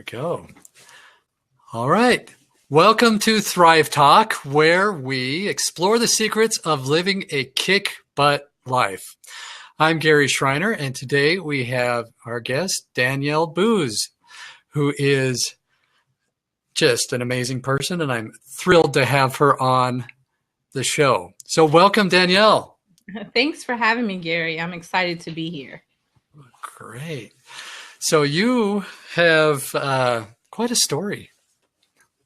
go. All right. Welcome to Thrive Talk, where we explore the secrets of living a kick-butt life. I'm Gary Schreiner, and today we have our guest, Danielle Boose, who is just an amazing person, and I'm thrilled to have her on the show. So welcome, Danielle. Thanks for having me, Gary. I'm excited to be here. Great. So you have quite a story.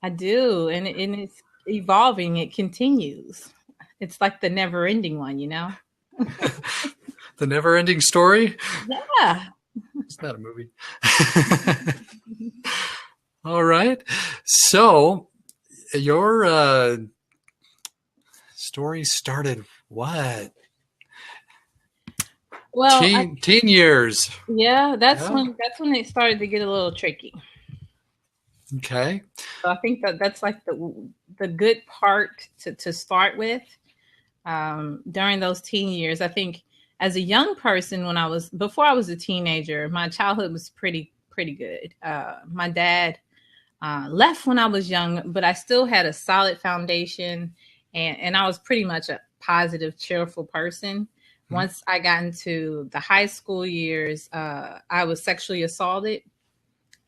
I do, and it's evolving. It continues. It's like the never-ending one, you know? The never-ending story? Yeah. It's not a movie. All right. So your story started what? Well, teen years. Yeah, that's when it started to get a little tricky. Okay. So I think that's like the good part to start with. During those teen years, I think as a young person, before I was a teenager, my childhood was pretty good. My dad left when I was young, but I still had a solid foundation, and I was pretty much a positive, cheerful person. Once I got into the high school years, I was sexually assaulted.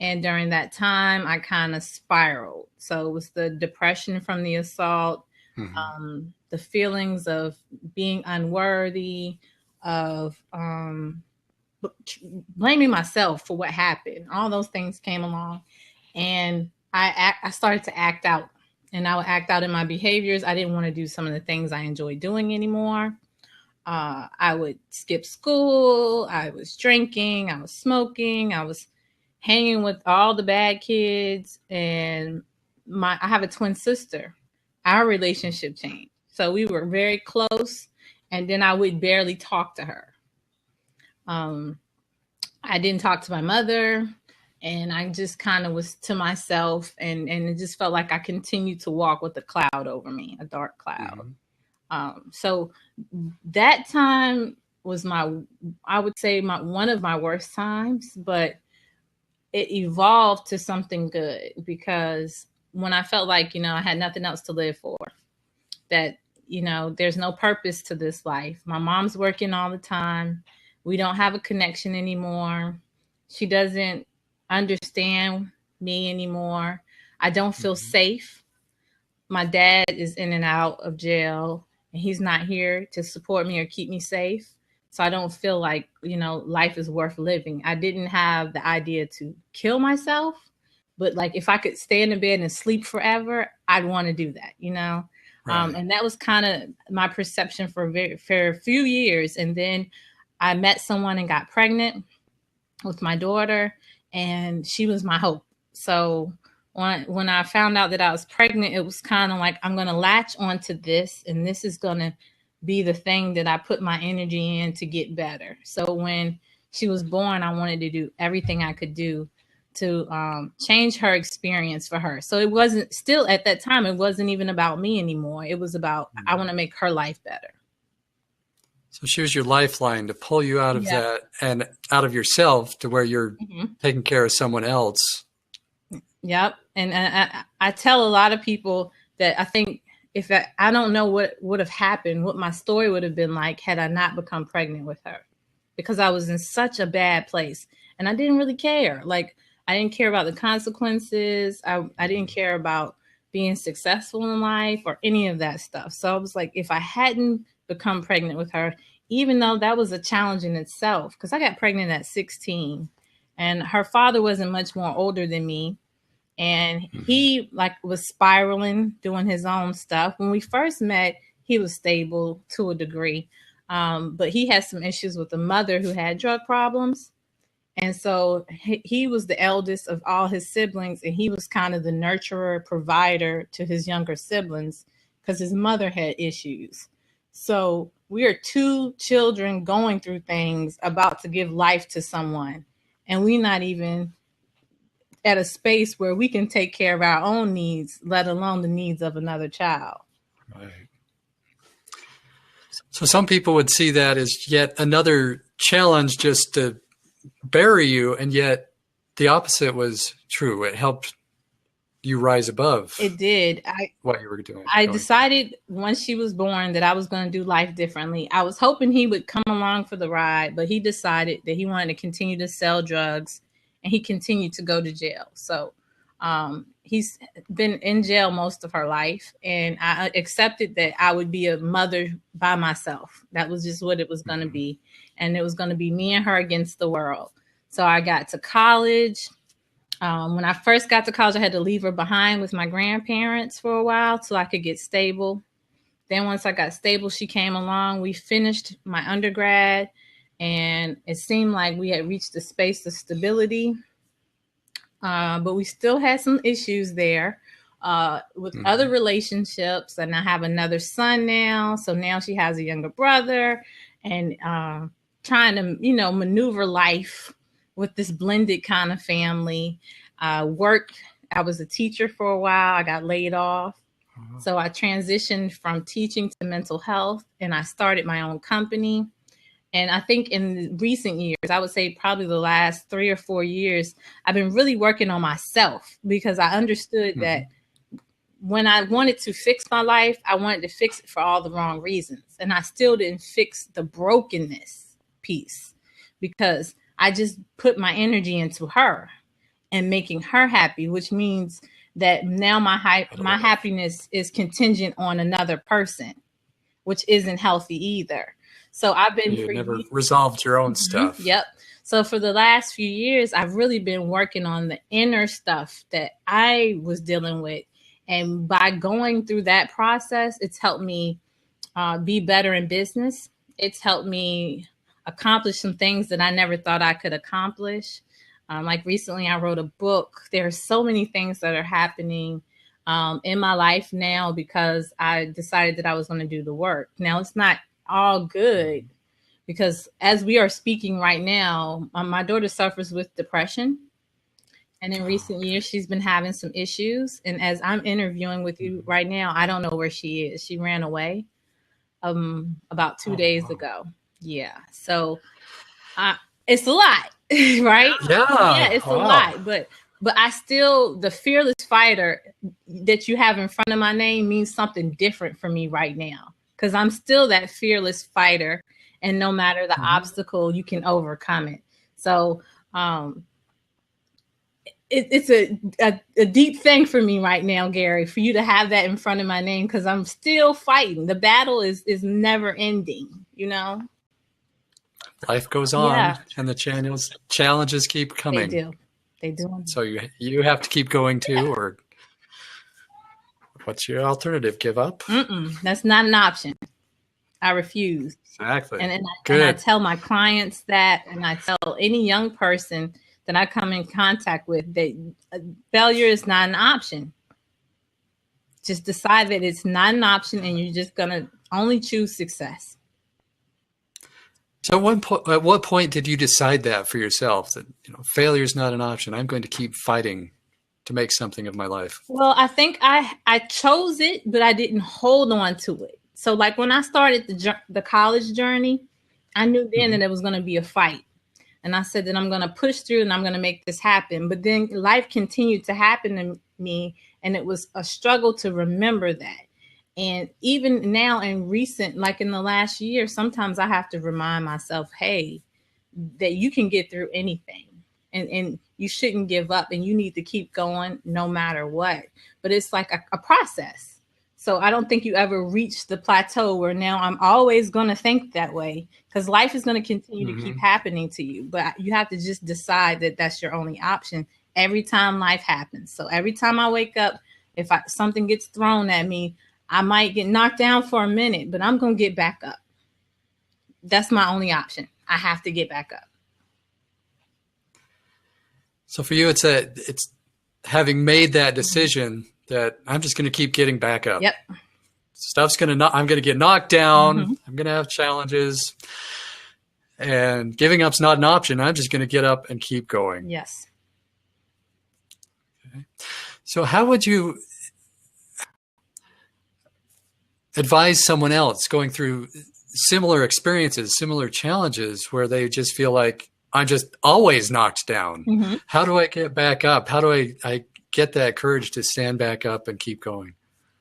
And during that time, I kind of spiraled. So it was the depression from the assault, the feelings of being unworthy, of blaming myself for what happened. All those things came along. And I started to act out. And I would act out in my behaviors. I didn't want to do some of the things I enjoyed doing anymore. I would skip school. I was drinking. I was smoking. I was hanging with all the bad kids. And I have a twin sister. Our relationship changed. So we were very close. And then I would barely talk to her. I didn't talk to my mother. And I just kind of was to myself. And it just felt like I continued to walk with a cloud over me, a dark cloud. So that time was I would say one of my worst times, but it evolved to something good, because when I felt like, I had nothing else to live for, that, there's no purpose to this life. My mom's working all the time. We don't have a connection anymore. She doesn't understand me anymore. I don't feel safe. My dad is in and out of jail, and he's not here to support me or keep me safe. So I don't feel like, life is worth living. I didn't have the idea to kill myself, but like if I could stay in the bed and sleep forever, I'd want to do that, Right. And that was kind of my perception for a few years. And then I met someone and got pregnant with my daughter, and she was my hope. So when I found out that I was pregnant, it was kind of like, I'm going to latch onto this, and this is going to be the thing that I put my energy in to get better. So when she was born, I wanted to do everything I could do to change her experience for her. So it wasn't still at that time, it wasn't even about me anymore. It was about, I want to make her life better. So she was your lifeline to pull you out of that and out of yourself to where you're taking care of someone else. Yep. And I tell a lot of people that I think if I don't know what would have happened, what my story would have been like had I not become pregnant with her, because I was in such a bad place and I didn't really care. Like, I didn't care about the consequences. I didn't care about being successful in life or any of that stuff. So I was like, if I hadn't become pregnant with her, even though that was a challenge in itself, because I got pregnant at 16 and her father wasn't much more older than me. And he was spiraling, doing his own stuff. When we first met, he was stable to a degree. But he had some issues with a mother who had drug problems. And so he was the eldest of all his siblings. And he was kind of the nurturer, provider to his younger siblings because his mother had issues. So we are two children going through things, about to give life to someone. And we're not even at a space where we can take care of our own needs, let alone the needs of another child. Right. So some people would see that as yet another challenge just to bury you, and yet the opposite was true. It helped you rise above. It did. What you were doing. I decided once she was born that I was going to do life differently. I was hoping he would come along for the ride, but he decided that he wanted to continue to sell drugs, and he continued to go to jail. So he's been in jail most of her life, and I accepted that I would be a mother by myself. That was just what it was going to be. And it was going to be me and her against the world. So I got to college. When I first got to college, I had to leave her behind with my grandparents for a while so I could get stable. Then once I got stable, she came along. We finished my undergrad, and it seemed like we had reached a space of stability. But we still had some issues there with other relationships. And I have another son now. So now she has a younger brother, and trying to, maneuver life with this blended kind of family. Work. I was a teacher for a while. I got laid off. So I transitioned from teaching to mental health, and I started my own company. And I think in recent years, I would say probably the last 3 or 4 years, I've been really working on myself, because I understood that when I wanted to fix my life, I wanted to fix it for all the wrong reasons. And I still didn't fix the brokenness piece, because I just put my energy into her and making her happy, which means that now my happiness is contingent on another person, which isn't healthy either. So I've been resolved your own stuff. Yep. So for the last few years, I've really been working on the inner stuff that I was dealing with. And by going through that process, it's helped me be better in business. It's helped me accomplish some things that I never thought I could accomplish. Like recently, I wrote a book. There are so many things that are happening in my life now because I decided that I was going to do the work. Now, it's not all good, because as we are speaking right now, my daughter suffers with depression. And in recent years, she's been having some issues. And as I'm interviewing with you right now, I don't know where she is. She ran away about 2 days ago. Yeah. So it's a lot, right? Yeah, it's a lot. But I still, the fearless fighter that you have in front of my name means something different for me right now, because I'm still that fearless fighter. And no matter the obstacle, you can overcome it. So it's a deep thing for me right now, Gary, for you to have that in front of my name, because I'm still fighting. The battle is never ending, Life goes on, and the challenges keep coming. They do. So you have to keep going too, or what's your alternative? Give up? That's not an option. I refuse. Exactly. And I tell my clients that, and I tell any young person that I come in contact with that failure is not an option. Just decide that it's not an option, and you're just going to only choose success. So at what point did you decide that for yourself, that failure is not an option? I'm going to keep fighting to make something of my life. Well, I think I chose it, but I didn't hold on to it. So like when I started the college journey, I knew then that it was going to be a fight. And I said that I'm going to push through and I'm going to make this happen. But then life continued to happen to me, and it was a struggle to remember that. And even now in recent, like in the last year, sometimes I have to remind myself, hey, that you can get through anything, and you shouldn't give up, and you need to keep going no matter what. But it's like a process. So I don't think you ever reach the plateau where now I'm always going to think that way, because life is going to continue to keep happening to you. But you have to just decide that that's your only option every time life happens. So every time I wake up, if something gets thrown at me, I might get knocked down for a minute, but I'm going to get back up. That's my only option. I have to get back up. So for you, it's having made that decision that I'm just going to keep getting back up. Yep. I'm going to get knocked down. I'm going to have challenges, and giving up's not an option. I'm just going to get up and keep going. Yes. Okay. So how would you advise someone else going through similar experiences, similar challenges, where they just feel like I'm just always knocked down. Mm-hmm. How do I get back up? How do I get that courage to stand back up and keep going?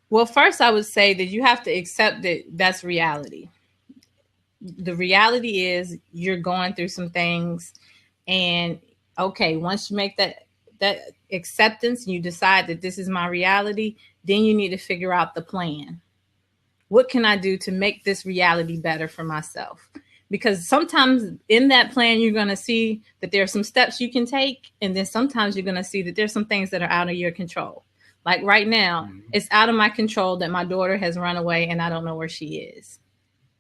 Well, first, I would say that you have to accept that that's reality. The reality is you're going through some things, and okay, once you make that acceptance and you decide that this is my reality, then you need to figure out the plan. What can I do to make this reality better for myself? Because sometimes in that plan, you're going to see that there are some steps you can take. And then sometimes you're going to see that there's some things that are out of your control. Like right now, it's out of my control that my daughter has run away and I don't know where she is.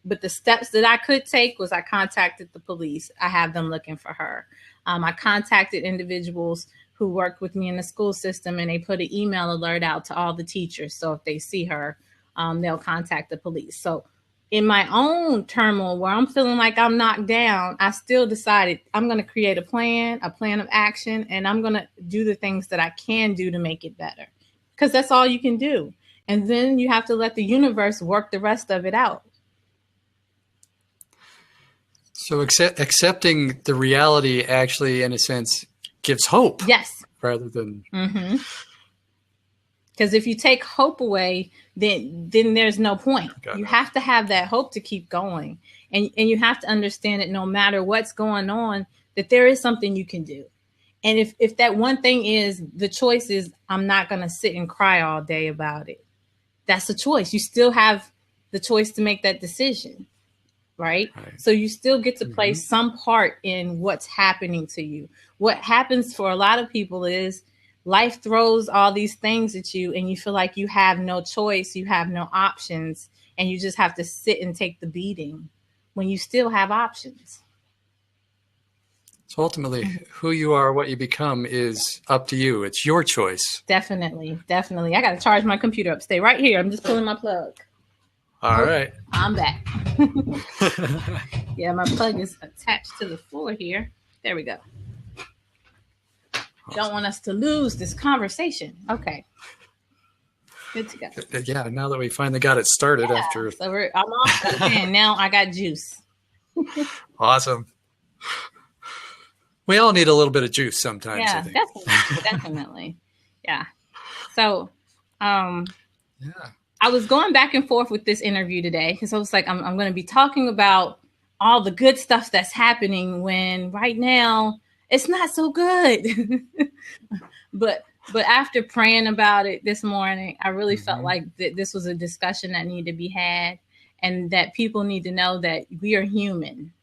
But the steps that I could take was I contacted the police. I have them looking for her. I contacted individuals who work with me in the school system, and they put an email alert out to all the teachers. So if they see her, they'll contact the police. So in my own turmoil where I'm feeling like I'm knocked down, I still decided I'm going to create a plan of action, and I'm going to do the things that I can do to make it better, because that's all you can do. And then you have to let the universe work the rest of it out. So accepting the reality actually, in a sense, gives hope. Yes. Rather than... Because if you take hope away, then there's no point. You have to have that hope to keep going. And you have to understand that no matter what's going on, that there is something you can do. And if that one thing is, the choice is, I'm not going to sit and cry all day about it. That's a choice. You still have the choice to make that decision. Right? So you still get to play some part in what's happening to you. What happens for a lot of people is life throws all these things at you and you feel like you have no choice, you have no options, and you just have to sit and take the beating when you still have options. So ultimately, who you are, what you become is up to you. It's your choice. Definitely. Definitely. I got to charge my computer up. Stay right here. I'm just pulling my plug. All right. I'm back. Yeah, my plug is attached to the floor here. There we go. Awesome. Don't want us to lose this conversation. Okay. Good to go. Yeah, now that we finally got it started after. So I'm off again. Now I got juice. Awesome. We all need a little bit of juice sometimes. Yeah, I think. Definitely. Yeah. So, yeah. I was going back and forth with this interview today because I was like, I'm going to be talking about all the good stuff that's happening when right now it's not so good. But after praying about it this morning, I really felt like this was a discussion that needed to be had, and that people need to know that we are human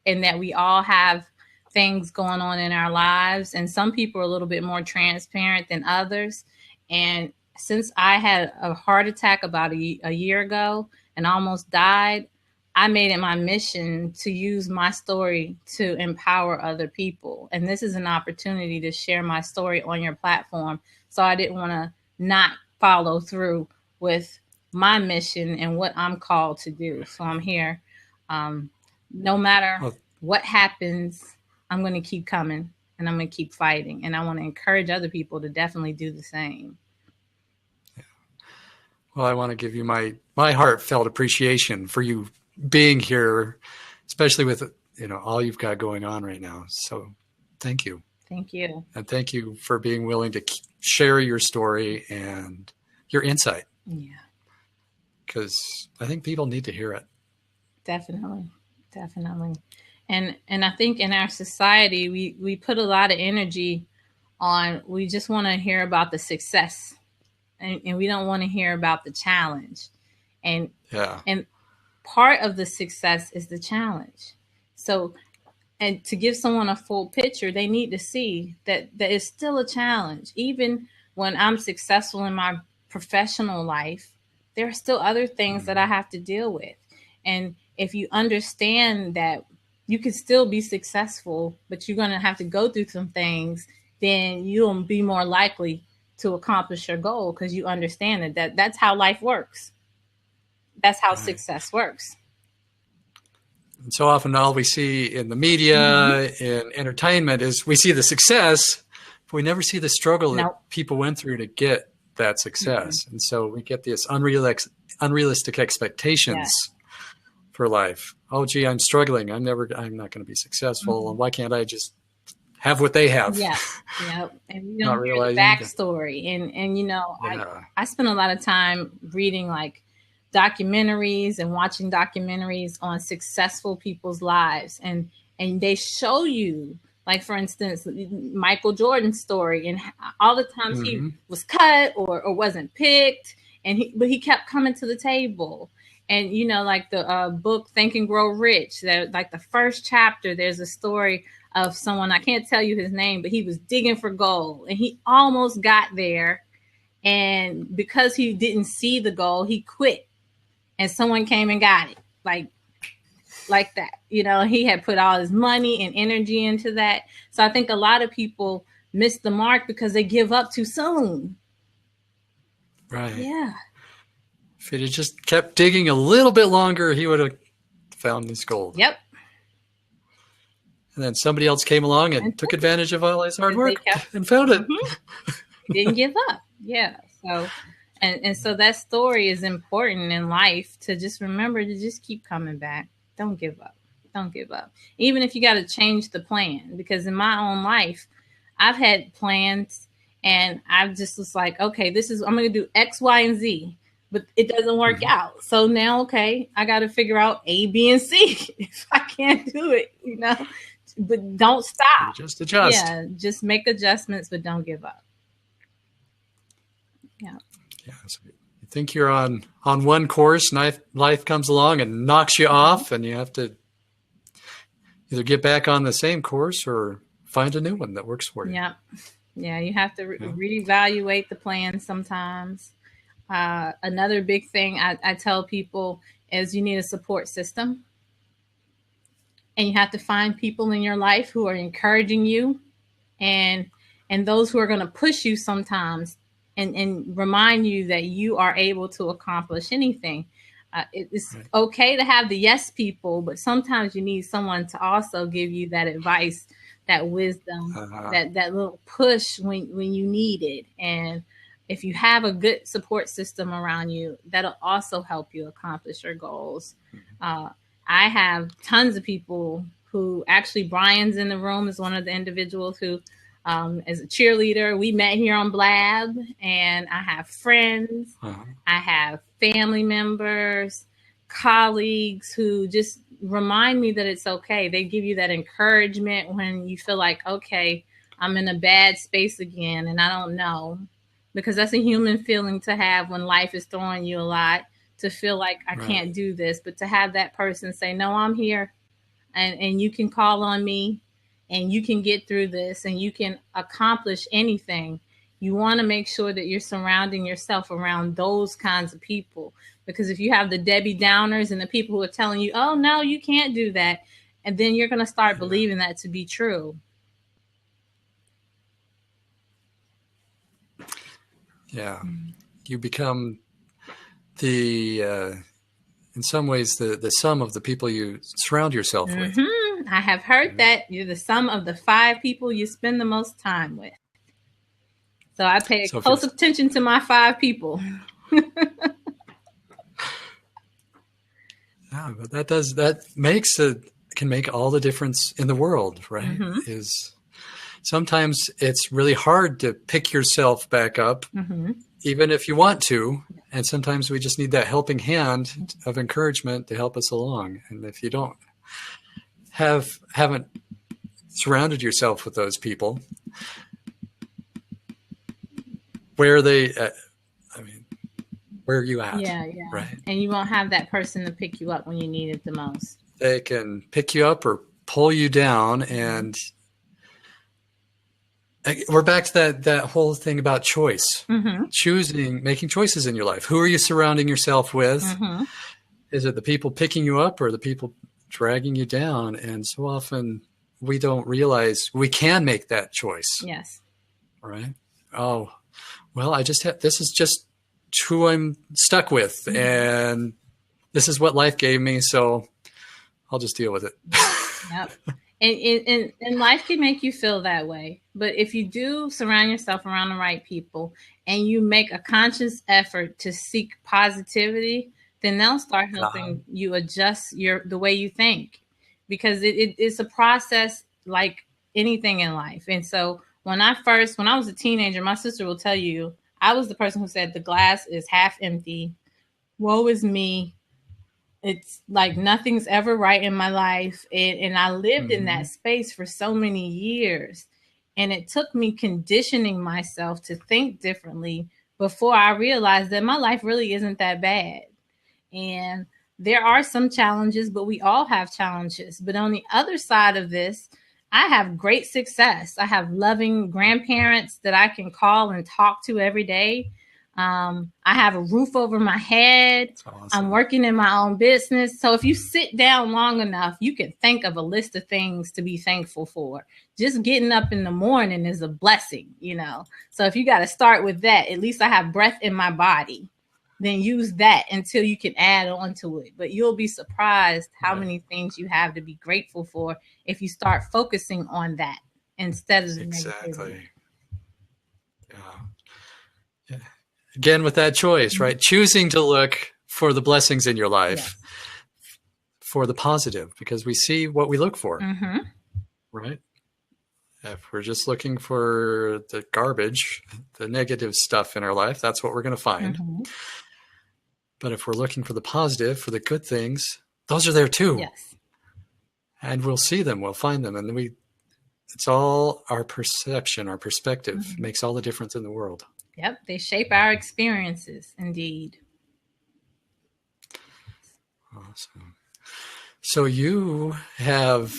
and that we all have things going on in our lives. And some people are a little bit more transparent than others. And since I had a heart attack about a year ago and almost died, I made it my mission to use my story to empower other people. And this is an opportunity to share my story on your platform. So I didn't want to not follow through with my mission and what I'm called to do. So I'm here. No matter what happens, I'm going to keep coming and I'm going to keep fighting. And I want to encourage other people to definitely do the same. Well, I want to give you my heartfelt appreciation for you being here, especially with, all you've got going on right now. So thank you. Thank you. And thank you for being willing to share your story and your insight. Yeah. Because I think people need to hear it. Definitely. Definitely. And I think in our society, we put a lot of energy on, we just want to hear about the success. And we don't want to hear about the challenge. And part of the success is the challenge. So, and to give someone a full picture, they need to see that it's still a challenge. Even when I'm successful in my professional life, there are still other things that I have to deal with. And if you understand that you can still be successful, but you're going to have to go through some things, then you'll be more likely to accomplish your goal, because you understand that's how life works. That's how success works. And so often all we see in the media, in entertainment, is we see the success, but we never see the struggle that people went through to get that success. And so we get these unrealistic expectations for life. Oh, gee, I'm struggling. I'm not going to be successful. Mm-hmm. Why can't I just have what they have? Yeah, yeah, and you Not don't hear the realizing that. backstory, and you know, Yeah. I spend a lot of time reading like documentaries and watching documentaries on successful people's lives, and they show you, like for instance, Michael Jordan's story, and all the times he Mm-hmm. was cut or wasn't picked, but he kept coming to the table. And you know, like the book Think and Grow Rich, that like the first chapter, there's a story of someone, I can't tell you his name, but he was digging for gold and he almost got there. And because he didn't see the gold, he quit, and someone came and got it. Like that. You know, he had put all his money and energy into that. So I think a lot of people miss the mark because they give up too soon. Right. Yeah. If he had just kept digging a little bit longer, he would have found this gold. Yep. And then somebody else came along and took advantage of all his hard work and found it. Mm-hmm. Didn't give up. Yeah. So, and so that story is important in life, to just remember to just keep coming back. Don't give up. Don't give up. Even if you got to change the plan, because in my own life, I've had plans and I've just was like, okay, I'm going to do X, Y, and Z, but it doesn't work Mm-hmm. out. So now, okay, I got to figure out A, B, and C if I can't do it, you know, but don't stop. You just adjust. Yeah. Just make adjustments, but don't give up. Yeah. Yeah. So you think you're on one course, life comes along and knocks you off, and you have to either get back on the same course or find a new one that works for you. Yeah. Yeah. You have to reevaluate the plan sometimes. Another big thing I tell people is you need a support system. And you have to find people in your life who are encouraging you, and those who are going to push you sometimes and remind you that you are able to accomplish anything. It's okay to have the yes people, but sometimes you need someone to also give you that advice, that wisdom, that little push when you need it. And if you have a good support system around you, that'll also help you accomplish your goals. I have tons of people who, actually, Brian's in the room, is one of the individuals who, as a cheerleader, we met here on Blab, and I have friends, I have family members, colleagues who just remind me that it's okay. They give you that encouragement when you feel like, okay, I'm in a bad space again and I don't know, because that's a human feeling to have when life is throwing you a lot, to feel like I can't do this, but to have that person say, no, I'm here, and you can call on me and you can get through this and you can accomplish anything. You want to make sure that you're surrounding yourself around those kinds of people, because if you have the Debbie Downers and the people who are telling you, oh, no, you can't do that, and then you're going to start believing that to be true. Yeah. You become in some ways, the sum of the people you surround yourself with. I have heard that you're the sum of the 5 people you spend the most time with. So I pay close attention to my 5 people. Yeah, but can make all the difference in the world, right? Is sometimes it's really hard to pick yourself back up, even if you want to. And sometimes we just need that helping hand of encouragement to help us along. And if you don't haven't surrounded yourself with those people, where are you at? Yeah. Right. And you won't have that person to pick you up when you need it the most. They can pick you up or pull you down. And we're back to that whole thing about choice, making choices in your life. Who are you surrounding yourself with? Is it the people picking you up or the people dragging you down? And so often we don't realize we can make that choice. Yes. Right. Oh, well, this is just who I'm stuck with. And this is what life gave me. So I'll just deal with it. Yep. And life can make you feel that way. But if you do surround yourself around the right people and you make a conscious effort to seek positivity, then they'll start helping you adjust the way you think, because it's a process like anything in life. And so when I was a teenager, my sister will tell you, I was the person who said the glass is half empty. Woe is me. It's like nothing's ever right in my life. And I lived in that space for so many years. And it took me conditioning myself to think differently before I realized that my life really isn't that bad. And there are some challenges, but we all have challenges. But on the other side of this, I have great success. I have loving grandparents that I can call and talk to every day. I have a roof over my head. Awesome. I'm working in my own business. So if you sit down long enough, you can think of a list of things to be thankful for. Just getting up in the morning is a blessing, you know. So if you got to start with that, at least I have breath in my body. Then use that until you can add on to it. But you'll be surprised how many things you have to be grateful for if you start focusing on that instead of negativity. Yeah. Again, with that choice, right? Choosing to look for the blessings in your life, for the positive, because we see what we look for, right? If we're just looking for the garbage, the negative stuff in our life, that's what we're going to find. But if we're looking for the positive, for the good things, those are there too. Yes. And we'll see them, we'll find them. And it's all our perception, our perspective makes all the difference in the world. Yep. They shape our experiences, indeed. Awesome. So you have,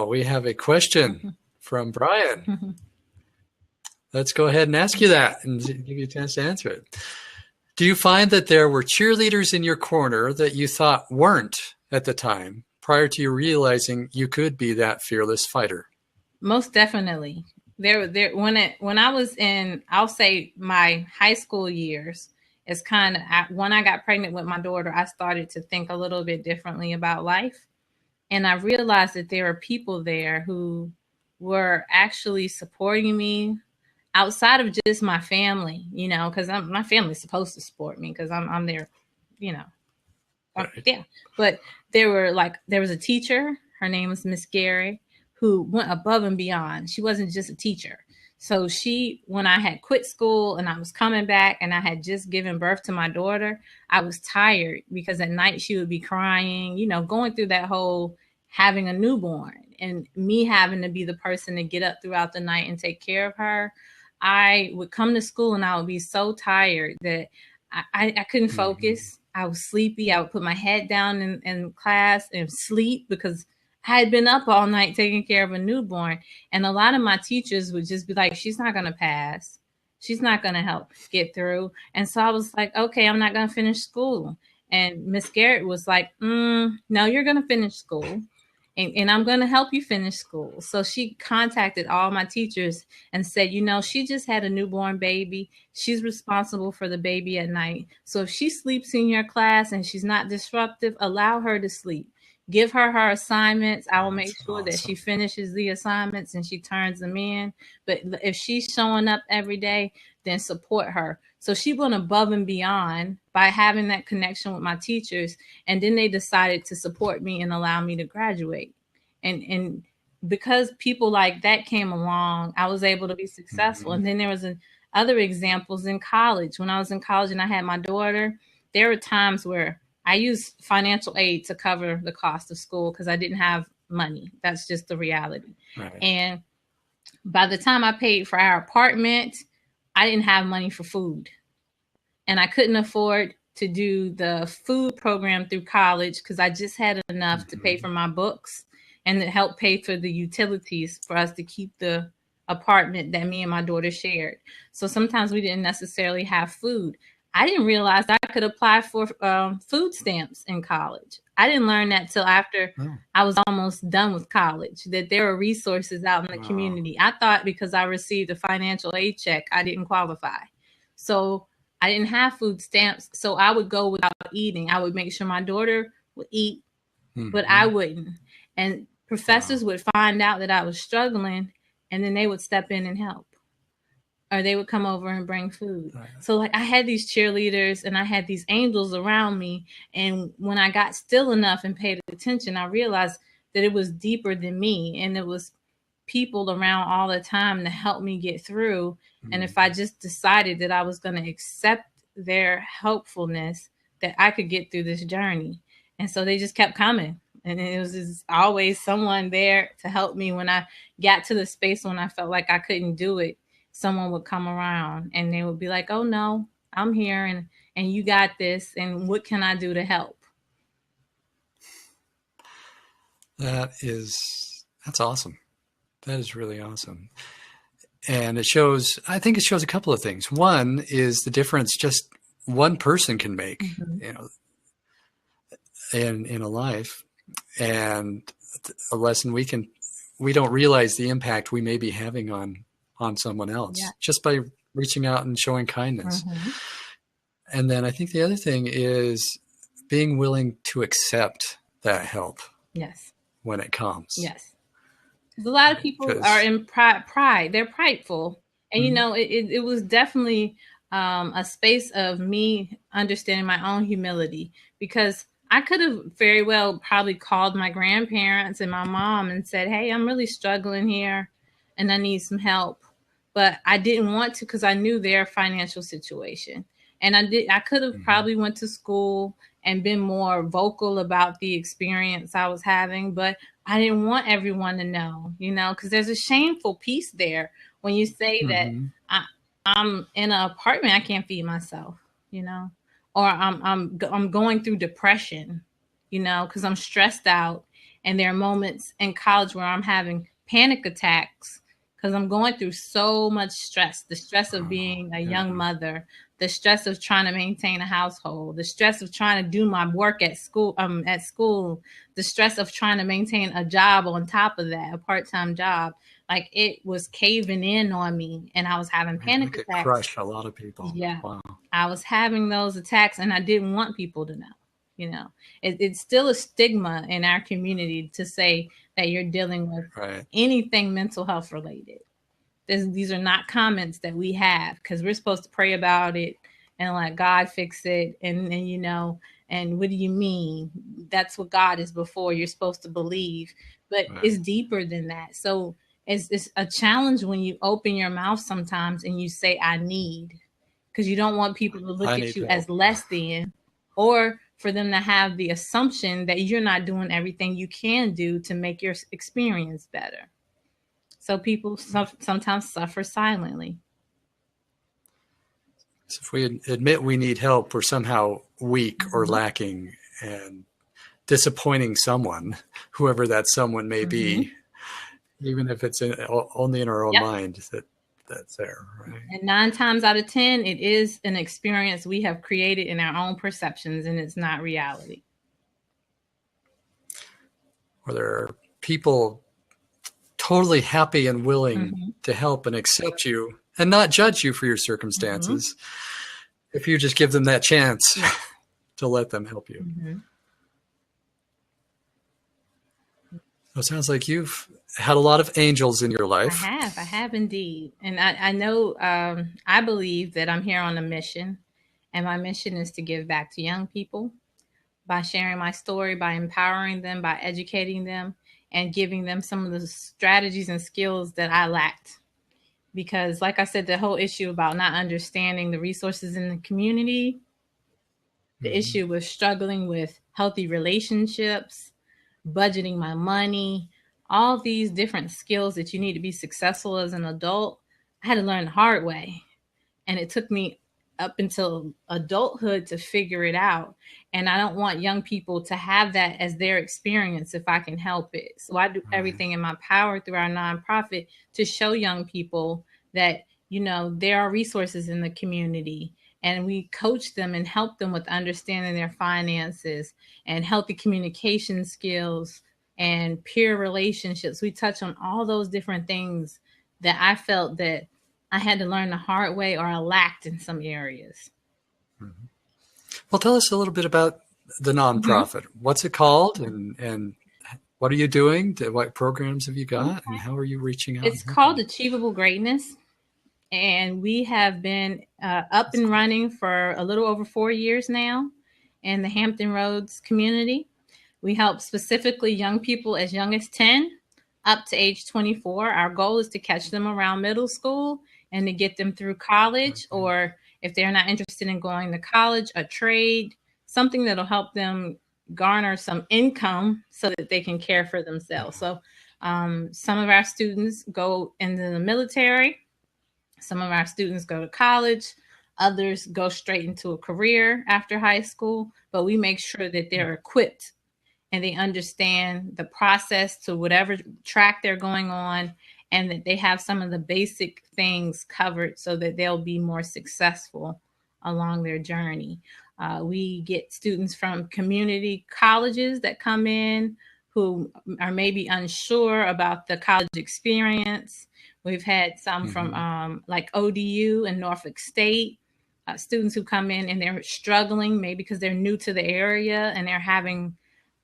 we have a question from Brian. Let's go ahead and ask you that and give you a chance to answer it. Do you find that there were cheerleaders in your corner that you thought weren't at the time, prior to you realizing you could be that fearless fighter? Most definitely. When I was in, I'll say my high school years, is kind of when I got pregnant with my daughter, I started to think a little bit differently about life. And I realized that there were people there who were actually supporting me outside of just my family, you know, because my family's supposed to support me because I'm their, you know. Yeah. But there was a teacher, her name was Miss Gary, who went above and beyond. She wasn't just a teacher. So when I had quit school and I was coming back and I had just given birth to my daughter, I was tired because at night she would be crying, you know, going through that whole having a newborn and me having to be the person to get up throughout the night and take care of her. I would come to school and I would be so tired that I couldn't focus. I was sleepy. I would put my head down in class and sleep because I had been up all night taking care of a newborn. And a lot of my teachers would just be like, she's not going to pass. She's not going to help get through. And so I was like, okay, I'm not going to finish school. And Miss Garrett was like, no, you're going to finish school. And I'm going to help you finish school. So she contacted all my teachers and said, you know, she just had a newborn baby. She's responsible for the baby at night. So if she sleeps in your class and she's not disruptive, allow her to sleep. Give her assignments. I will make sure that she finishes the assignments and she turns them in. But if she's showing up every day, then support her. So she went above and beyond by having that connection with my teachers. And then they decided to support me and allow me to graduate. And because people like that came along, I was able to be successful. And then there was other examples in college. When I was in college and I had my daughter, there were times where I used financial aid to cover the cost of school because I didn't have money. That's just the reality. Right. And by the time I paid for our apartment, I didn't have money for food. And I couldn't afford to do the food program through college because I just had enough to pay for my books and to help pay for the utilities for us to keep the apartment that me and my daughter shared. So sometimes we didn't necessarily have food. I didn't realize I could apply for food stamps in college. I didn't learn that till after I was almost done with college, that there are resources out in the community. I thought because I received a financial aid check, I didn't qualify. So I didn't have food stamps. So I would go without eating. I would make sure my daughter would eat, but I wouldn't. And professors would find out that I was struggling, and then they would step in and help. or they would come over and bring food. Right. So like I had these cheerleaders and I had these angels around me. And when I got still enough and paid attention, I realized that it was deeper than me, and it was people around all the time to help me get through. And if I just decided that I was going to accept their helpfulness, that I could get through this journey. And so they just kept coming. And it was just always someone there to help me when I got to the space when I felt like I couldn't do it. Someone would come around and they would be like, "Oh no, I'm here, and you got this, and what can I do to help?" That's awesome. That is really awesome. And I think it shows a couple of things. One is the difference just one person can make, in a life, and a lesson we don't realize the impact we may be having on someone else just by reaching out and showing kindness. And then I think the other thing is being willing to accept that help. Yes. When it comes. Yes. A lot of people are in pride. They're prideful. And, it was definitely a space of me understanding my own humility, because I could have very well probably called my grandparents and my mom and said, "Hey, I'm really struggling here and I need some help." But I didn't want to, because I knew their financial situation. And I could have probably went to school and been more vocal about the experience I was having, but I didn't want everyone to know, because there's a shameful piece there when you say that I'm in an apartment, I can't feed myself, or I'm going through depression, because I'm stressed out. And there are moments in college where I'm having panic attacks because I'm going through so much stress, the stress of being a young mother, the stress of trying to maintain a household, the stress of trying to do my work at school, the stress of trying to maintain a job on top of that, a part-time job. Like, it was caving in on me, and I was having panic attacks. Crush a lot of people. Yeah. Wow. I was having those attacks, and I didn't want people to know. It's still a stigma in our community to say that you're dealing with anything mental health related. These are not comments that we have, because we're supposed to pray about it and let God fix it. And and what do you mean? That's what God is before. You're supposed to believe, but it's deeper than that. So it's a challenge when you open your mouth sometimes and you say, "I need," because you don't want people to look at you as less than, or for them to have the assumption that you're not doing everything you can do to make your experience better. So people sometimes suffer silently. So if we admit we need help, we're somehow weak or lacking and disappointing someone, whoever that someone may be, even if it's only in our own mind that's there. Right? And 9 times out of 10, it is an experience we have created in our own perceptions, and it's not reality. Or there are people totally happy and willing to help and accept you and not judge you for your circumstances if you just give them that chance to let them help you. So it sounds like you've had a lot of angels in your life. I have indeed. And I know, I believe that I'm here on a mission, and my mission is to give back to young people by sharing my story, by empowering them, by educating them, and giving them some of the strategies and skills that I lacked. Because like I said, the whole issue about not understanding the resources in the community, the issue with struggling with healthy relationships, budgeting my money, all these different skills that you need to be successful as an adult, I had to learn the hard way. And it took me up until adulthood to figure it out. And I don't want young people to have that as their experience if I can help it. So I do everything in my power through our nonprofit to show young people that, there are resources in the community, and we coach them and help them with understanding their finances and healthy communication skills and peer relationships. We touch on all those different things that I felt that I had to learn the hard way, or I lacked in some areas. Well, tell us a little bit about the nonprofit. What's it called, and what are you doing? What programs have you got, and how are you reaching out? It's called Achievable Greatness. And we have been up and running for a little over 4 years now in the Hampton Roads community. We help specifically young people as young as 10 up to age 24. Our goal is to catch them around middle school and to get them through college, or if they're not interested in going to college, a trade, something that'll help them garner some income so that they can care for themselves. So some of our students go into the military. Some of our students go to college. Others go straight into a career after high school. But we make sure that they're equipped and they understand the process to whatever track they're going on, and that they have some of the basic things covered so that they'll be more successful along their journey. We get students from community colleges that come in who are maybe unsure about the college experience. We've had some from like ODU and Norfolk State, students who come in and they're struggling maybe because they're new to the area and they're having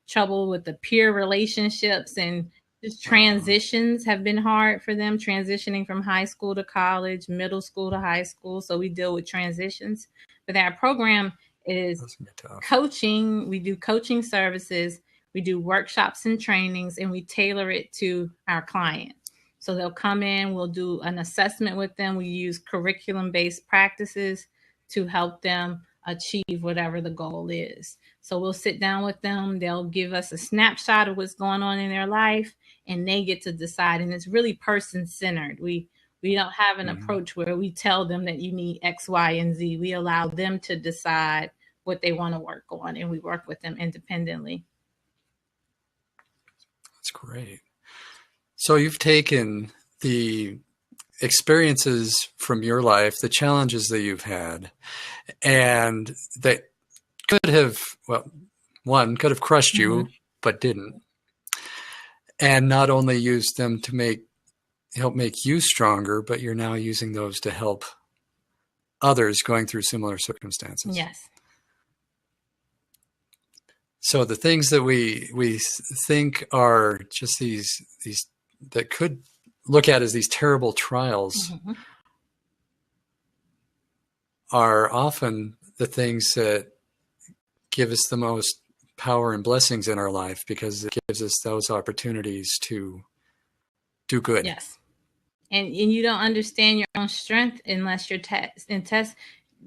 trouble with the peer relationships, and just transitions have been hard for them, transitioning from high school to college, middle school to high school. So we deal with transitions. But our program is coaching. We do coaching services. We do workshops and trainings, and we tailor it to our client. So they'll come in, we'll do an assessment with them. We use curriculum-based practices to help them achieve whatever the goal is. So we'll sit down with them. They'll give us a snapshot of what's going on in their life, and they get to decide. And it's really person-centered. We don't have an approach where we tell them that you need X, Y, and Z. We allow them to decide what they want to work on, and we work with them independently. That's great. So you've taken the experiences from your life, the challenges that you've had, and that could have, well, one could have crushed you, but didn't. And not only used them to help make you stronger, but you're now using those to help others going through similar circumstances. Yes. So the things that we think are just these that could look at as these terrible trials are often the things that give us the most power and blessings in our life, because it gives us those opportunities to do good. Yes. And you don't understand your own strength unless you're test.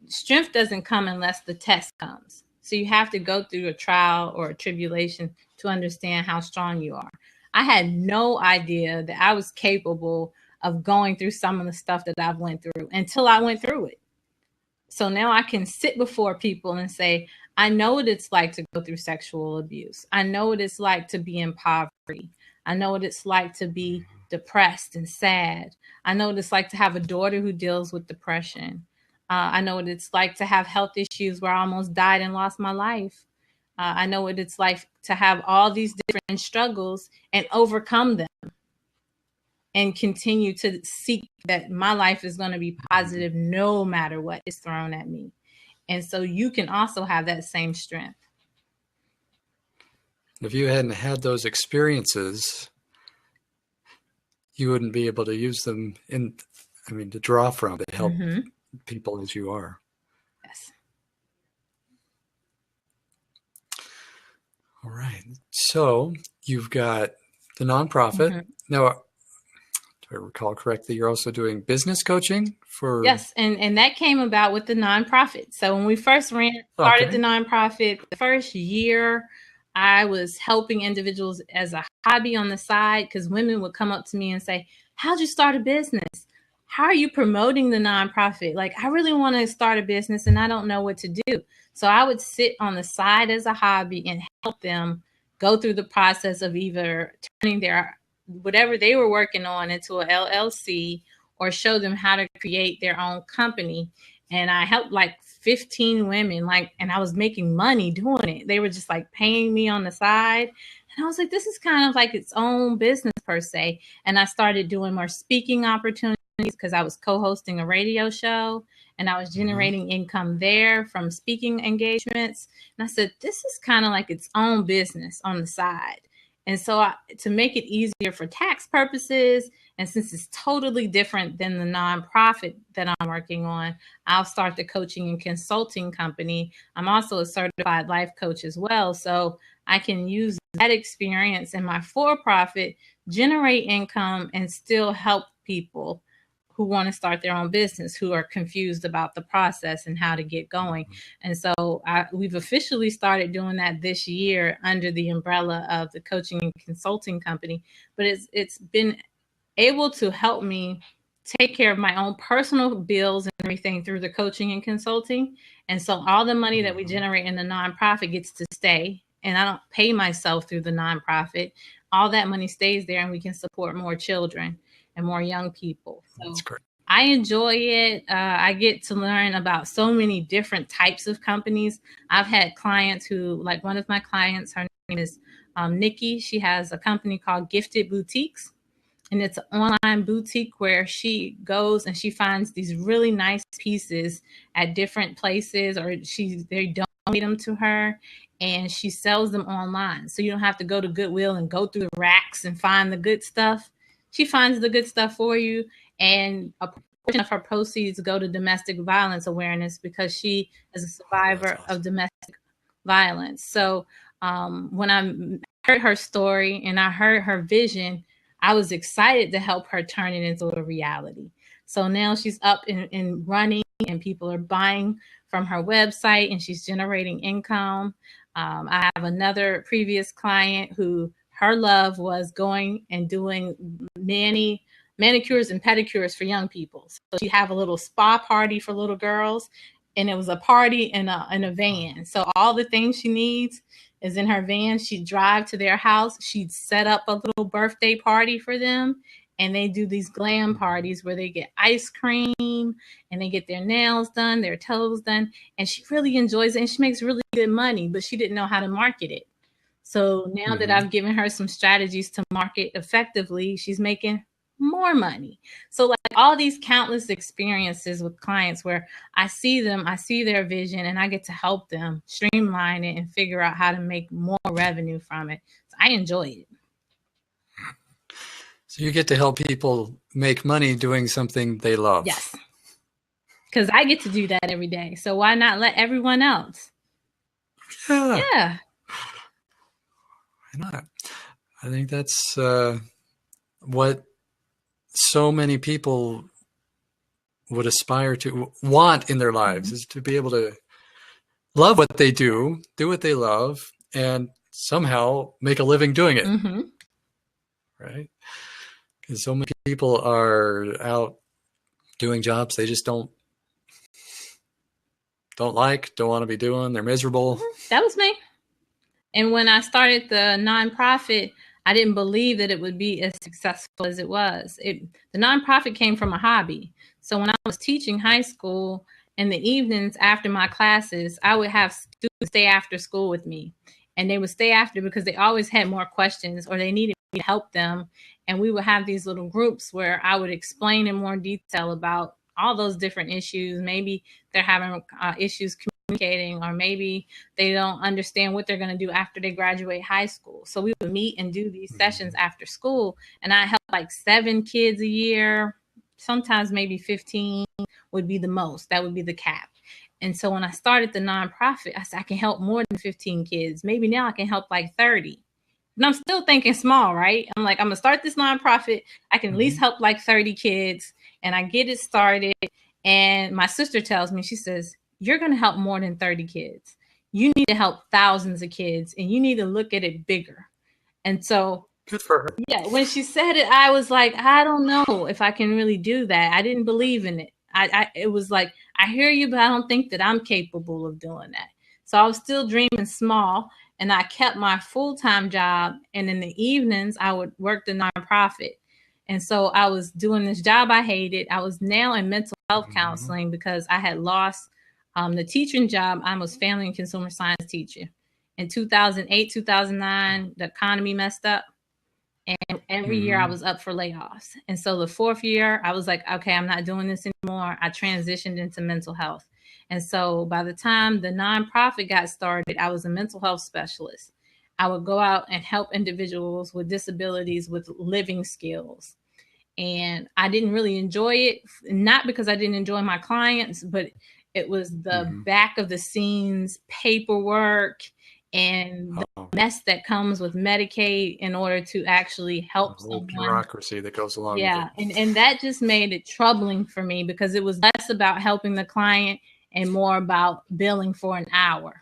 Strength doesn't come unless the test comes. So you have to go through a trial or a tribulation to understand how strong you are. I had no idea that I was capable of going through some of the stuff that I've went through until I went through it. So now I can sit before people and say, I know what it's like to go through sexual abuse. I know what it's like to be in poverty. I know what it's like to be depressed and sad. I know what it's like to have a daughter who deals with depression. I know what it's like to have health issues where I almost died and lost my life. I know what it's like to have all these different struggles and overcome them and continue to seek that my life is going to be positive no matter what is thrown at me. And so you can also have that same strength. If you hadn't had those experiences, you wouldn't be able to use them to draw from to help people as you are. Yes. All right. So you've got the nonprofit. Now, do I recall correctly, you're also doing business coaching for... Yes, and that came about with the nonprofit. So when we first started the nonprofit, the first year, I was helping individuals as a hobby on the side, because women would come up to me and say, how'd you start a business? How are you promoting the nonprofit? Like, I really want to start a business and I don't know what to do. So I would sit on the side as a hobby and help them go through the process of either turning their whatever they were working on into a LLC, or show them how to create their own company. And I helped like 15 women, and I was making money doing it. They were just like paying me on the side. And I was like, this is kind of like its own business per se. And I started doing more speaking opportunities because I was co-hosting a radio show and I was generating income there from speaking engagements. And I said, this is kind of like its own business on the side. And so to make it easier for tax purposes, and since it's totally different than the nonprofit that I'm working on, I'll start the coaching and consulting company. I'm also a certified life coach as well. So I can use that experience in my for-profit, generate income, and still help people who want to start their own business, who are confused about the process and how to get going. And so we've officially started doing that this year under the umbrella of the coaching and consulting company. But it's been able to help me take care of my own personal bills and everything through the coaching and consulting. And so all the money that we generate in the nonprofit gets to stay, and I don't pay myself through the nonprofit. All that money stays there, and we can support more children and more young people. So That's great. I enjoy it. I get to learn about so many different types of companies. I've had clients who, like one of my clients, her name is Nikki. She has a company called Gifted Boutiques. And it's an online boutique where she goes and she finds these really nice pieces at different places, or they donate them to her, and she sells them online. So you don't have to go to Goodwill and go through the racks and find the good stuff. She finds the good stuff for you, and a portion of her proceeds go to domestic violence awareness because she is a survivor of domestic violence. So when I heard her story and I heard her vision, I was excited to help her turn it into a reality. So now she's up and running, and people are buying from her website, and she's generating income. I have another previous client who her love was going and doing manicures and pedicures for young people. So she'd have a little spa party for little girls, and it was a party in a van. So all the things she needs is in her van. She'd drive to their house. She'd set up a little birthday party for them. And they do these glam parties where they get ice cream and they get their nails done, their toes done. And she really enjoys it. And she makes really good money, but she didn't know how to market it. So now that I've given her some strategies to market effectively, she's making more money. So like all these countless experiences with clients where I see them, I see their vision, and I get to help them streamline it and figure out how to make more revenue from it. So I enjoy it. So you get to help people make money doing something they love. Yes. Because I get to do that every day. So why not let everyone else? Yeah. Why not? I think that's what so many people would aspire to want in their lives, is to be able to love what they do what they love, and somehow make a living doing it. Right? Because so many people are out doing jobs they just don't like, don't want to be doing. They're miserable. That was me. And when I started the nonprofit, I didn't believe that it would be as successful as it was. The nonprofit came from a hobby. So when I was teaching high school, in the evenings after my classes, I would have students stay after school with me. And they would stay after because they always had more questions or they needed me to help them. And we would have these little groups where I would explain in more detail about all those different issues. Maybe they're having issues communicating, or maybe they don't understand what they're going to do after they graduate high school. So we would meet and do these sessions after school, and I help like 7 kids a year. Sometimes maybe 15 would be the most. That would be the cap. And so when I started the nonprofit, I said, I can help more than 15 kids. Maybe now I can help like 30. And I'm still thinking small, right? I'm like, I'm going to start this nonprofit. I can at least help like 30 kids, and I get it started. And my sister tells me, she says, you're going to help more than 30 kids. You need to help thousands of kids, and you need to look at it bigger. And so, good for her. Yeah, when she said it, I was like, I don't know if I can really do that. I didn't believe in it. It was like, I hear you, but I don't think that I'm capable of doing that. So I was still dreaming small, and I kept my full-time job. And in the evenings, I would work the nonprofit. And so I was doing this job I hated. I was now in mental health counseling because I had lost the teaching job. I was family and consumer science teacher. In 2008, 2009, the economy messed up. And every year I was up for layoffs. And so the 4th year, I was like, okay, I'm not doing this anymore. I transitioned into mental health. And so by the time the nonprofit got started, I was a mental health specialist. I would go out and help individuals with disabilities with living skills. And I didn't really enjoy it, not because I didn't enjoy my clients, but it was the back of the scenes paperwork and the mess that comes with Medicaid in order to actually help the whole someone. bureaucracy that goes along with it. And that just made it troubling for me because it was less about helping the client and more about billing for an hour.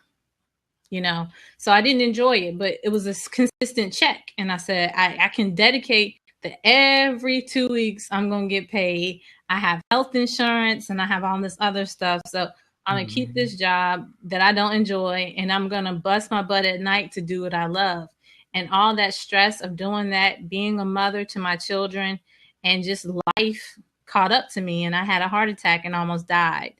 So I didn't enjoy it, but it was a consistent check. And I said, I can dedicate that every 2 weeks I'm going to get paid. I have health insurance and I have all this other stuff. So I'm going to keep this job that I don't enjoy, and I'm going to bust my butt at night to do what I love. And all that stress of doing that, being a mother to my children, and just life caught up to me. And I had a heart attack and almost died.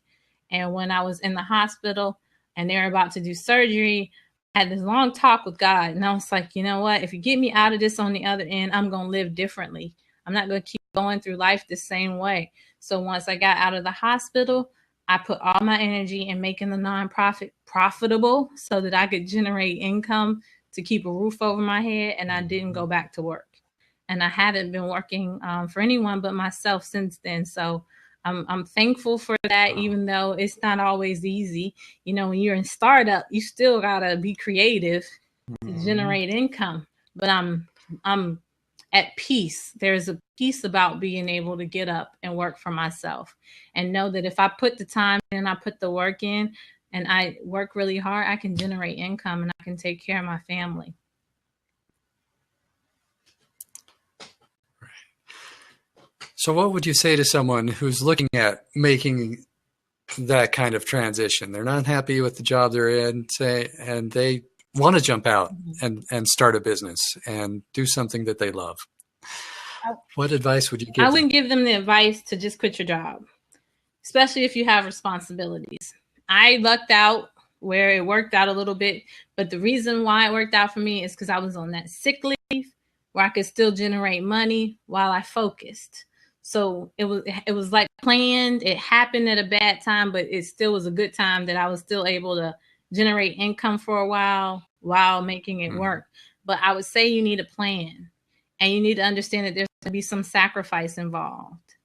And when I was in the hospital and they were about to do surgery, I had this long talk with God. And I was like, you know what? If you get me out of this on the other end, I'm going to live differently. I'm not going to keep going through life the same way. So once I got out of the hospital, I put all my energy in making the nonprofit profitable so that I could generate income to keep a roof over my head. And I didn't go back to work. And I haven't been working for anyone but myself since then. So I'm thankful for that, even though it's not always easy. When you're in startup, you still gotta be creative to generate income. But I'm at peace. There's a peace about being able to get up and work for myself and know that if I put the time in, I put the work in, and I work really hard, I can generate income and I can take care of my family. So what would you say to someone who's looking at making that kind of transition? They're not happy with the job they're in, and they want to jump out and start a business and do something that they love. What advice would you give them? I wouldn't give them the advice to just quit your job, especially if you have responsibilities. I lucked out where it worked out a little bit, but the reason why it worked out for me is because I was on that sick leave where I could still generate money while I focused. So it was like planned. It happened at a bad time, but it still was a good time that I was still able to generate income for a while making it work. But I would say you need a plan, and you need to understand that there's going to be some sacrifice involved.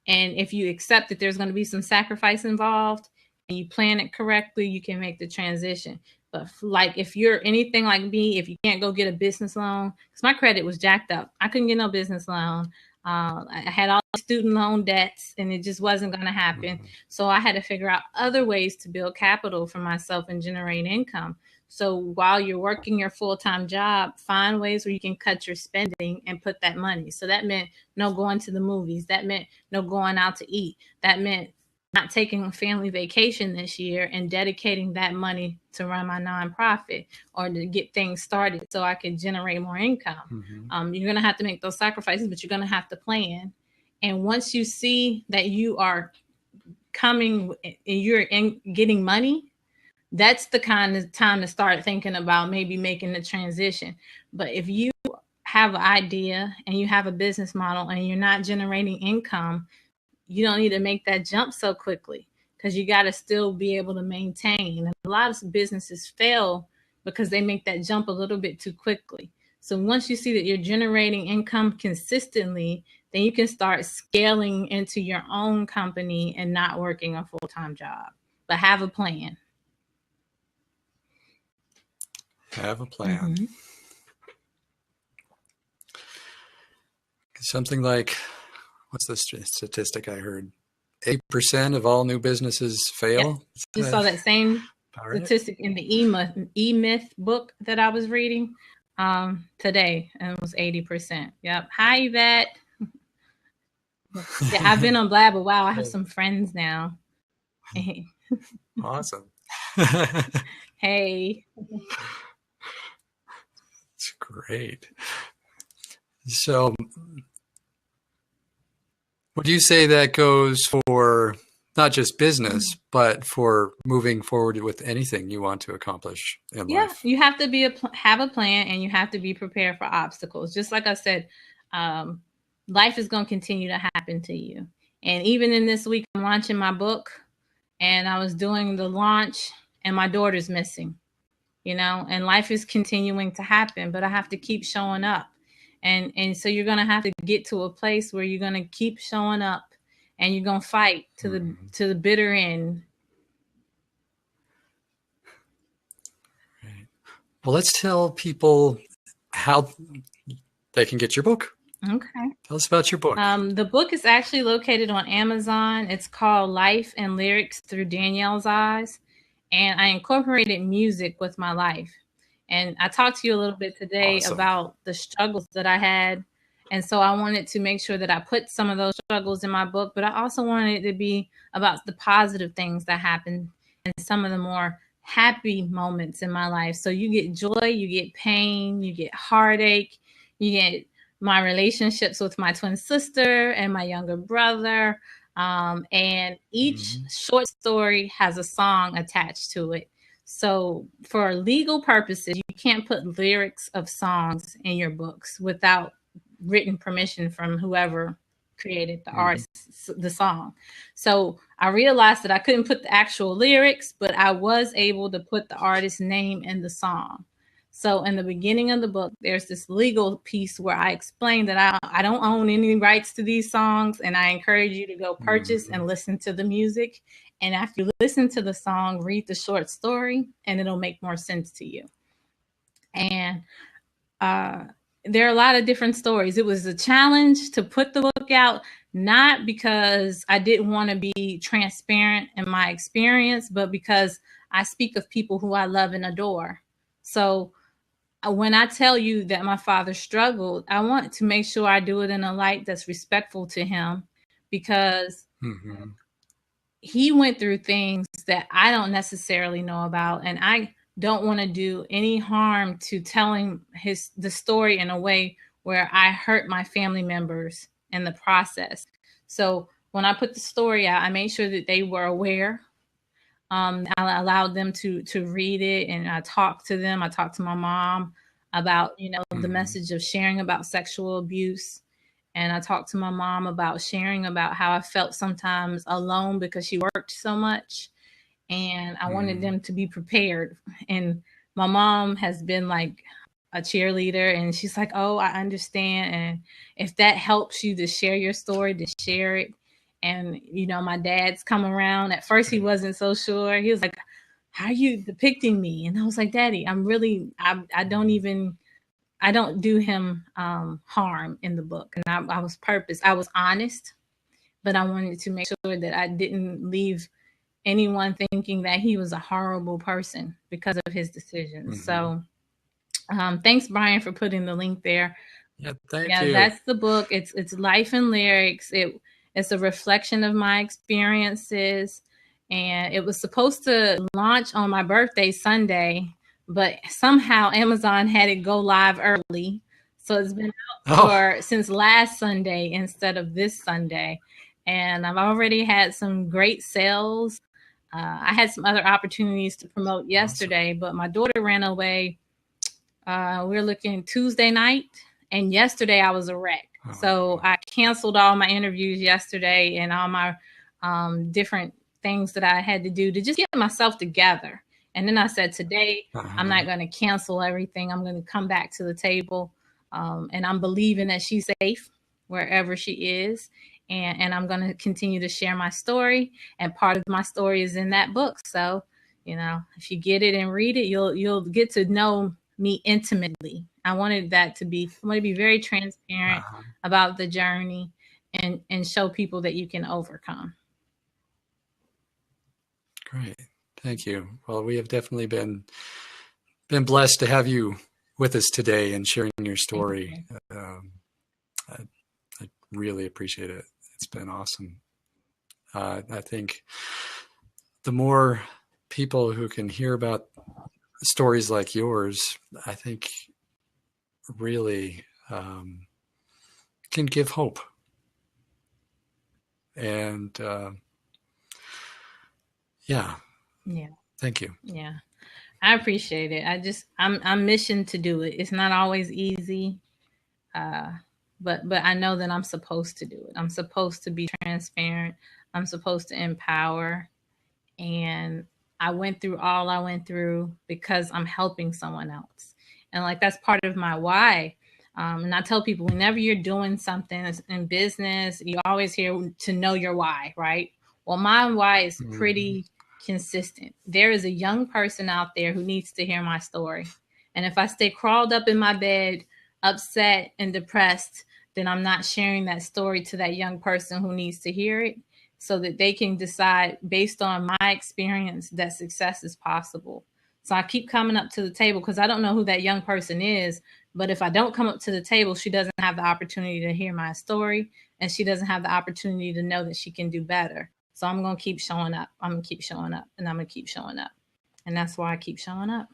And if you accept that there's going to be some sacrifice involved and you plan it correctly, you can make the transition. But like if you're anything like me, if you can't go get a business loan, because my credit was jacked up, I couldn't get no business loan. I had all the student loan debts and it just wasn't going to happen. So I had to figure out other ways to build capital for myself and generate income. So while you're working your full-time job, find ways where you can cut your spending and put that money. So that meant no going to the movies. That meant no going out to eat. That meant not taking a family vacation this year and dedicating that money to run my nonprofit or to get things started so I can generate more income. You're going to have to make those sacrifices, but you're going to have to plan. And once you see that you are coming and you're getting money, that's the kind of time to start thinking about maybe making the transition. But if you have an idea and you have a business model and you're not generating income, you don't need to make that jump so quickly because you got to still be able to maintain. And a lot of businesses fail because they make that jump a little bit too quickly. So once you see that you're generating income consistently, then you can start scaling into your own company and not working a full-time job, but have a plan. Have a plan. Something like, what's the statistic I heard? 8% of all new businesses fail. Yes. Just saw that same statistic in the E-Myth book that I was reading today, and it was 80%. Yep. Hi, Yvette. Yeah, I've been on Blab a while. I have some friends now. Awesome. Hey. That's great. So would you say that goes for not just business, but for moving forward with anything you want to accomplish in life? You have to have a plan, and you have to be prepared for obstacles. Just like I said, life is going to continue to happen to you. And even in this week, I'm launching my book, and I was doing the launch, and my daughter's missing. and life is continuing to happen, but I have to keep showing up. And so you're going to have to get to a place where you're going to keep showing up, and you're going to fight to the bitter end. Right. Well, let's tell people how they can get your book. Okay. Tell us about your book. The book is actually located on Amazon. It's called Life and Lyrics Through Danielle's Eyes. And I incorporated music with my life. And I talked to you a little bit today about the struggles that I had. And so I wanted to make sure that I put some of those struggles in my book, but I also wanted it to be about the positive things that happened and some of the more happy moments in my life. So you get joy, you get pain, you get heartache, you get my relationships with my twin sister and my younger brother. And each short story has a song attached to it. So for legal purposes, you can't put lyrics of songs in your books without written permission from whoever created the artist, the song. So I realized that I couldn't put the actual lyrics, but I was able to put the artist's name in the song. So in the beginning of the book, there's this legal piece where I explain that I don't own any rights to these songs, and I encourage you to go purchase and listen to the music. And after you listen to the song, read the short story, and it'll make more sense to you. And there are a lot of different stories. It was a challenge to put the book out, not because I didn't want to be transparent in my experience, but because I speak of people who I love and adore. So when I tell you that my father struggled, I want to make sure I do it in a light that's respectful to him, because he went through things that I don't necessarily know about, and I don't want to do any harm to telling the story in a way where I hurt my family members in the process. So when I put the story out, I made sure that they were aware. I allowed them to read it, and I talked to them. I talked to my mom about, the message of sharing about sexual abuse. And I talked to my mom about sharing about how I felt sometimes alone because she worked so much. And I wanted them to be prepared. And my mom has been like a cheerleader, and she's like, oh, I understand. And if that helps you to share your story, to share it. And, my dad's come around. At first, he wasn't so sure. He was like, how are you depicting me? And I was like, Daddy, I don't do him harm in the book. And I was honest, but I wanted to make sure that I didn't leave anyone thinking that he was a horrible person because of his decisions. So thanks, Brian, for putting the link there. Yeah, thank you. That's the book. It's Life and Lyrics. It's a reflection of my experiences, and it was supposed to launch on my birthday Sunday, but somehow Amazon had it go live early. So it's been out since last Sunday instead of this Sunday. And I've already had some great sales. I had some other opportunities to promote yesterday, but my daughter ran away. We're looking Tuesday night, and yesterday I was a wreck. So I canceled all my interviews yesterday and all my different things that I had to do to just get myself together. And then I said, today, I'm not going to cancel everything. I'm going to come back to the table. And I'm believing that she's safe wherever she is. And I'm going to continue to share my story. And part of my story is in that book. So, if you get it and read it, you'll get to know me intimately. I want to be very transparent about the journey and show people that you can overcome. Great. Thank you. Well, we have definitely been blessed to have you with us today and sharing your story. I really appreciate it. It's been awesome. I think the more people who can hear about stories like yours, I think really can give hope. And yeah. Thank you. Yeah. I appreciate it. I'm mission to do it. It's not always easy. But I know that I'm supposed to do it. I'm supposed to be transparent. I'm supposed to empower. And I went through all I went through because I'm helping someone else. And like, that's part of my why. And I tell people, whenever you're doing something in business, you always hear to know your why, right? Well, my why is pretty consistent. There is a young person out there who needs to hear my story. And if I stay crawled up in my bed, upset and depressed, then I'm not sharing that story to that young person who needs to hear it, so that they can decide based on my experience that success is possible. So I keep coming up to the table because I don't know who that young person is. But if I don't come up to the table, she doesn't have the opportunity to hear my story, and she doesn't have the opportunity to know that she can do better. So I'm going to keep showing up. I'm going to keep showing up, and I'm going to keep showing up. And that's why I keep showing up.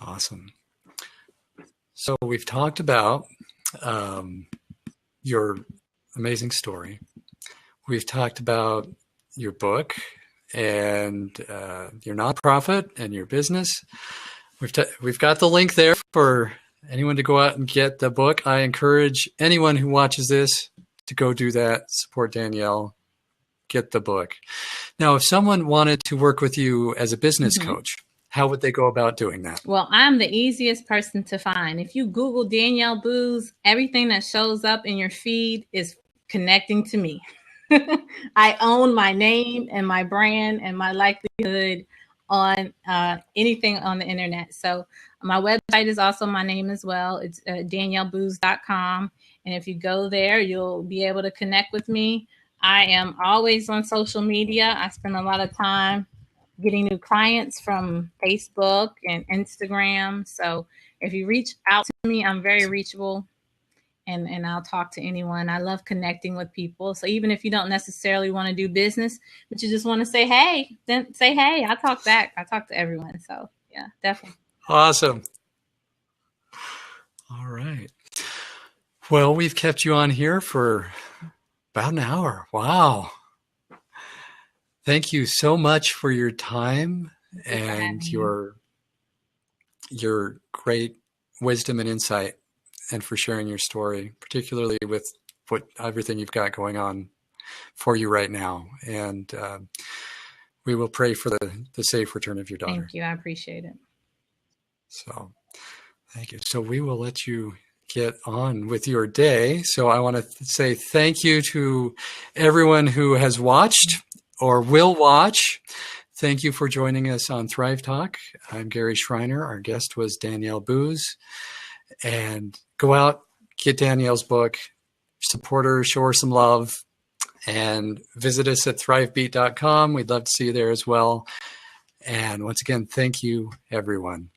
Awesome. So we've talked about your amazing story. We've talked about your book and your nonprofit and your business. We've got the link there for anyone to go out and get the book. I encourage anyone who watches this to go do that. Support Danielle. Get the book. Now, if someone wanted to work with you as a business coach, how would they go about doing that? Well, I'm the easiest person to find. If you Google Danielle Boose, everything that shows up in your feed is connecting to me. I own my name and my brand and my likelihood on anything on the internet. So my website is also my name as well. It's danielleboose.com. And if you go there, you'll be able to connect with me. I am always on social media. I spend a lot of time getting new clients from Facebook and Instagram. So if you reach out to me, I'm very reachable, and I'll talk to anyone. I love connecting with people. So even if you don't necessarily want to do business, but you just want to say, hey, then say, hey, I talk back. I talk to everyone. So yeah, definitely. Awesome. All right. Well, we've kept you on here for about an hour. Wow. Thank you so much for your time and your great wisdom and insight, and for sharing your story, particularly with everything you've got going on for you right now. And we will pray for the safe return of your daughter. Thank you. I appreciate it. So thank you. So we will let you get on with your day. So I want to say thank you to everyone who has watched or will watch. Thank you for joining us on Thrive Talk. I'm Gary Schreiner. Our guest was Danielle Boose. And go out, get Danielle's book, support her, show her some love, and visit us at thrivebeat.com. We'd love to see you there as well. And once again, thank you, everyone.